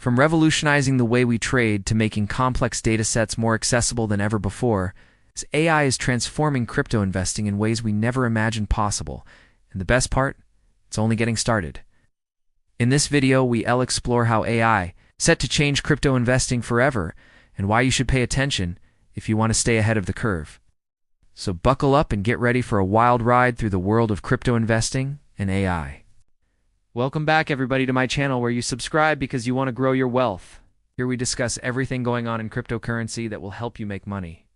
From revolutionizing the way we trade to making complex data sets more accessible than ever before, AI is transforming crypto investing in ways we never imagined possible. And the best part? It's only getting started. In this video, we'll explore how AI set to change crypto investing forever and why you should pay attention if you want to stay ahead of the curve. So buckle up and get ready for a wild ride through the world of crypto investing and AI. Welcome back, everybody, to my channel where you subscribe because you want to grow your wealth. Here we discuss everything going on in cryptocurrency that will help you make money.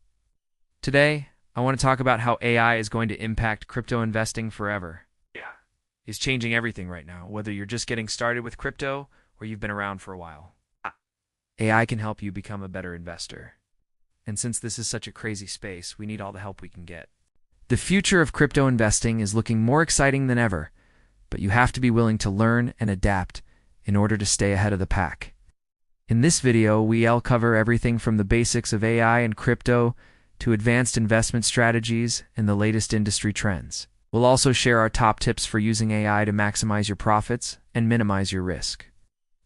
Today, I want to talk about how AI is going to impact crypto investing forever. It's changing everything right now, whether you're just getting started with crypto or you've been around for a while. AI can help you become a better investor. And since this is such a crazy space, we need all the help we can get. The future of crypto investing is looking more exciting than ever, but you have to be willing to learn and adapt in order to stay ahead of the pack. In this video, we'll cover everything from the basics of AI and crypto to advanced investment strategies and the latest industry trends. We'll also share our top tips for using AI to maximize your profits and minimize your risk.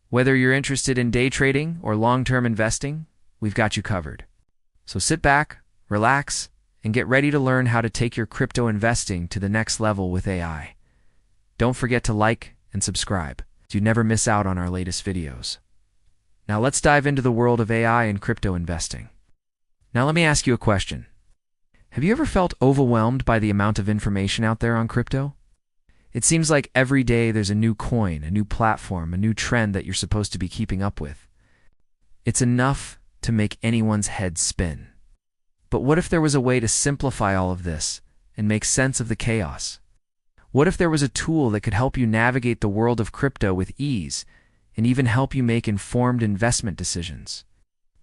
Whether you're interested in day trading or long-term investing, we've got you covered. So sit back, relax, and get ready to learn how to take your crypto investing to the next level with AI. Don't forget to like and subscribe so you never miss out on our latest videos. Now let's dive into the world of AI and crypto investing. Now let me ask you a question. Have you ever felt overwhelmed by the amount of information out there on crypto? It seems like every day there's a new coin, a new platform, a new trend that you're supposed to be keeping up with. It's enough to make anyone's head spin. But what if there was a way to simplify all of this and make sense of the chaos? What if there was a tool that could help you navigate the world of crypto with ease and even help you make informed investment decisions?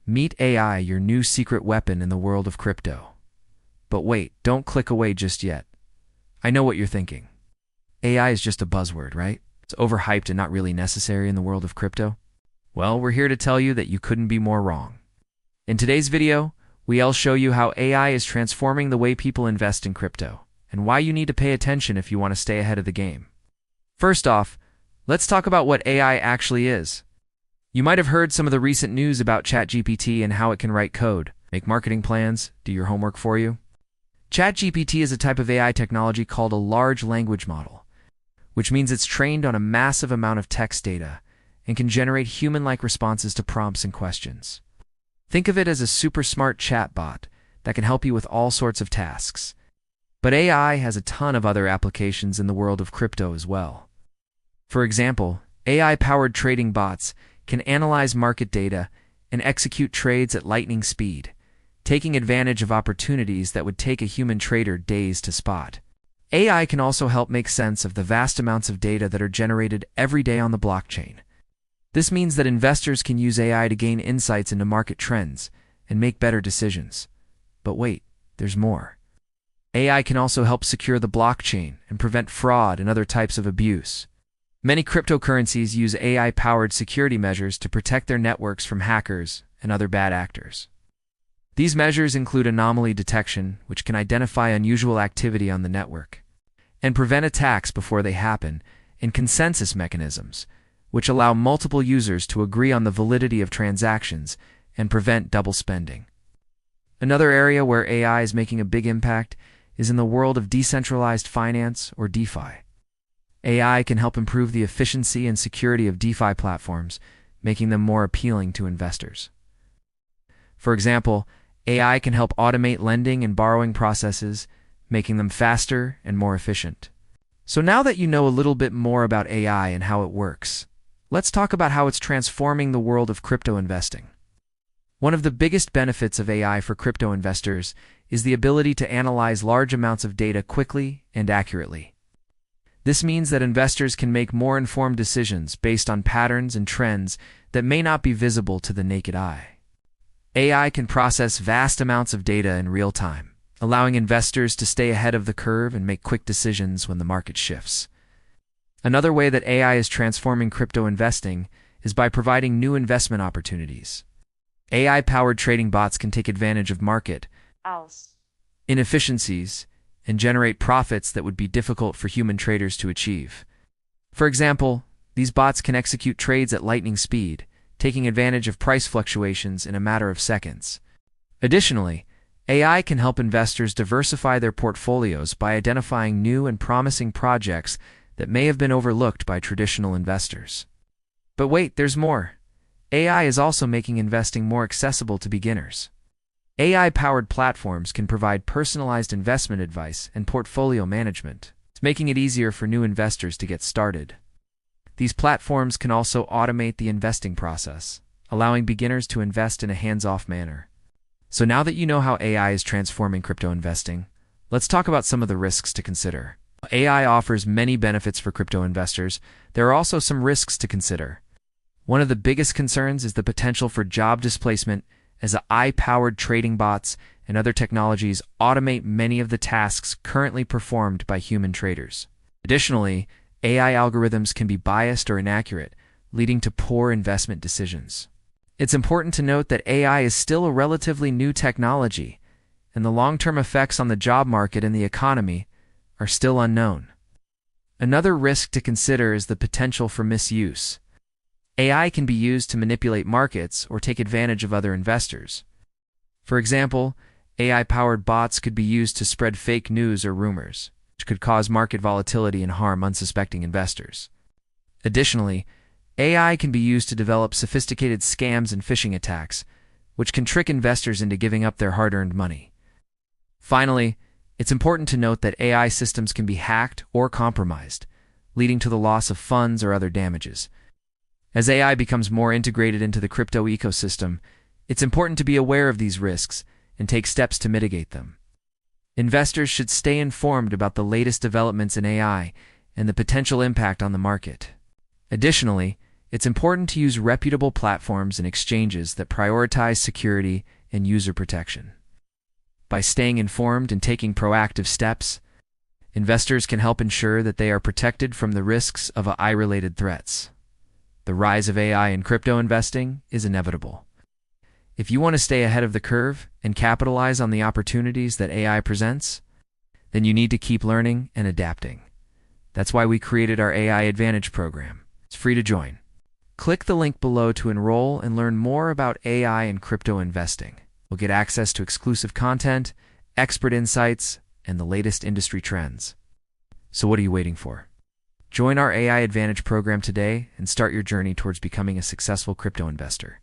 Meet AI, your new secret weapon in the world of crypto. But wait, don't click away just yet. I know what you're thinking. AI is just a buzzword, right? It's overhyped and not really necessary in the world of crypto. Well, we're here to tell you that you couldn't be more wrong. In today's video, we'll show you how AI is transforming the way people invest in crypto and why you need to pay attention if you want to stay ahead of the game. First off, let's talk about what AI actually is. You might have heard some of the recent news about ChatGPT and how it can write code, make marketing plans, do your homework for you. ChatGPT is a type of AI technology called a large language model, which means it's trained on a massive amount of text data and can generate human-like responses to prompts and questions. Think of it as a super smart chatbot that can help you with all sorts of tasks. But AI has a ton of other applications in the world of crypto as well. For example, AI-powered trading bots can analyze market data and execute trades at lightning speed, taking advantage of opportunities that would take a human trader days to spot. AI can also help make sense of the vast amounts of data that are generated every day on the blockchain. This means that investors can use AI to gain insights into market trends and make better decisions. But wait, there's more. AI can also help secure the blockchain and prevent fraud and other types of abuse. Many cryptocurrencies use AI-powered security measures to protect their networks from hackers and other bad actors. These measures include anomaly detection, which can identify unusual activity on the network, and prevent attacks before they happen, and consensus mechanisms, which allow multiple users to agree on the validity of transactions and prevent double spending. Another area where AI is making a big impact is in the world of decentralized finance, or DeFi. AI can help improve the efficiency and security of DeFi platforms, making them more appealing to investors. For example, AI can help automate lending and borrowing processes, making them faster and more efficient. So now that you know a little bit more about AI and how it works, let's talk about how it's transforming the world of crypto investing. One of the biggest benefits of AI for crypto investors is the ability to analyze large amounts of data quickly and accurately. This means that investors can make more informed decisions based on patterns and trends that may not be visible to the naked eye. AI can process vast amounts of data in real time, allowing investors to stay ahead of the curve and make quick decisions when the market shifts. Another way that AI is transforming crypto investing is by providing new investment opportunities. AI-powered trading bots can take advantage of market inefficiencies and generate profits that would be difficult for human traders to achieve. For example, these bots can execute trades at lightning speed, taking advantage of price fluctuations in a matter of seconds. Additionally, AI can help investors diversify their portfolios by identifying new and promising projects that may have been overlooked by traditional investors. But wait, there's more. AI is also making investing more accessible to beginners. AI-powered platforms can provide personalized investment advice and portfolio management, making it easier for new investors to get started. These platforms can also automate the investing process, allowing beginners to invest in a hands-off manner. So now that you know how AI is transforming crypto investing, let's talk about some of the risks to consider. AI offers many benefits for crypto investors. There are also some risks to consider. One of the biggest concerns is the potential for job displacement as AI-powered trading bots and other technologies automate many of the tasks currently performed by human traders. Additionally, AI algorithms can be biased or inaccurate, leading to poor investment decisions. It's important to note that AI is still a relatively new technology, and the long-term effects on the job market and the economy are still unknown. Another risk to consider is the potential for misuse. AI can be used to manipulate markets or take advantage of other investors. For example, AI-powered bots could be used to spread fake news or rumors, which could cause market volatility and harm unsuspecting investors. Additionally, AI can be used to develop sophisticated scams and phishing attacks, which can trick investors into giving up their hard-earned money. Finally, it's important to note that AI systems can be hacked or compromised, leading to the loss of funds or other damages. As AI becomes more integrated into the crypto ecosystem, it's important to be aware of these risks and take steps to mitigate them. Investors should stay informed about the latest developments in AI and the potential impact on the market. Additionally, it's important to use reputable platforms and exchanges that prioritize security and user protection. By staying informed and taking proactive steps, investors can help ensure that they are protected from the risks of AI-related threats. The rise of AI in crypto investing is inevitable. If you want to stay ahead of the curve and capitalize on the opportunities that AI presents, then you need to keep learning and adapting. That's why we created our AI Advantage program. It's free to join. Click the link below to enroll and learn more about AI and crypto investing. You'll get access to exclusive content, expert insights, and the latest industry trends. So what are you waiting for? Join our AI Advantage program today and start your journey towards becoming a successful crypto investor.